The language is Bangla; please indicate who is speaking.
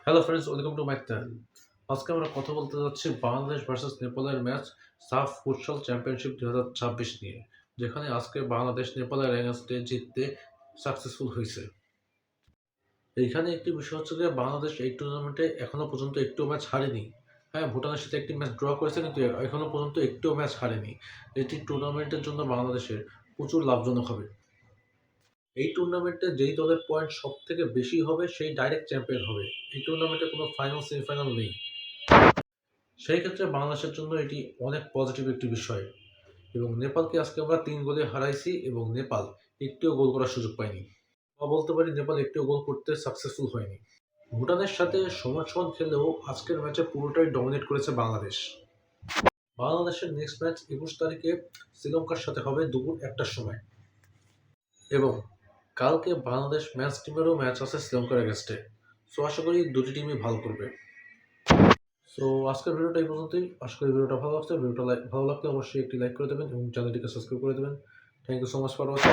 Speaker 1: Hello friends, welcome to my channel. আজকে আমরা কথা বলতে যাচ্ছি বাংলাদেশ ভার্সেস নেপালের ম্যাচ সাফ ফুটসল চ্যাম্পিয়নশিপ 2026 নিয়ে, যেখানে আজকে বাংলাদেশ নেপালের অ্যাগেনস্টে জিততে সাকসেসফুল হয়েছে। এইখানে একটি বিষয় হচ্ছে যে বাংলাদেশ এই টুর্নামেন্টে এখনো পর্যন্ত একটিও ম্যাচ হারেনি। হ্যাঁ, ভুটানের সাথে একটি ম্যাচ ড্র করেছে, কিন্তু এখনো পর্যন্ত একটিও ম্যাচ হারেনি। এটি টুর্নামেন্টের জন্য বাংলাদেশের প্রচুর লাভজনক হবে। এই টুর্নামেন্টে যেই দলের পয়েন্ট সব থেকে বেশি হবে সেই ডাইরেক্ট চ্যাম্পিয়ন হবে। এই টুর্নামেন্টে কোনো ফাইনাল সেমিফাইনাল নেই। সেই ক্ষেত্রে বাংলাদেশের জন্য এটি অনেক পজিটিভ একটি বিষয়। এবং নেপালকে আজকে আমরা ৩ গোলে হারাইছি এবং নেপাল একটিও গোল করার সুযোগ পায়নি, বা বলতে পারি নেপাল একটিও গোল করতে সাকসেসফুল হয়নি। ভুটানের সাথে সমান সমান খেলেও আজকের ম্যাচে পুরোটাই ডমিনেট করেছে বাংলাদেশ। বাংলাদেশের নেক্সট ম্যাচ ২১ তারিখে শ্রীলঙ্কার সাথে হবে দুপুর ১টার সময়। এবং কালকে বাংলাদেশ ম্যাচ টিমেরও ম্যাচ আছে শ্রীলঙ্কার এগেনস্টে। সো আশা করি দুটি টিমই ভালো করবে। সো আজকের ভিডিওটা এই পর্যন্তই। আশা করি ভিডিওটা ভালো লাগছে। ভিডিওটা ভালো লাগলে অবশ্যই একটি লাইক করে দেবেন এবং চ্যানেলটিকে সাবস্ক্রাইব করে দেবেন। Thank you so much for watching.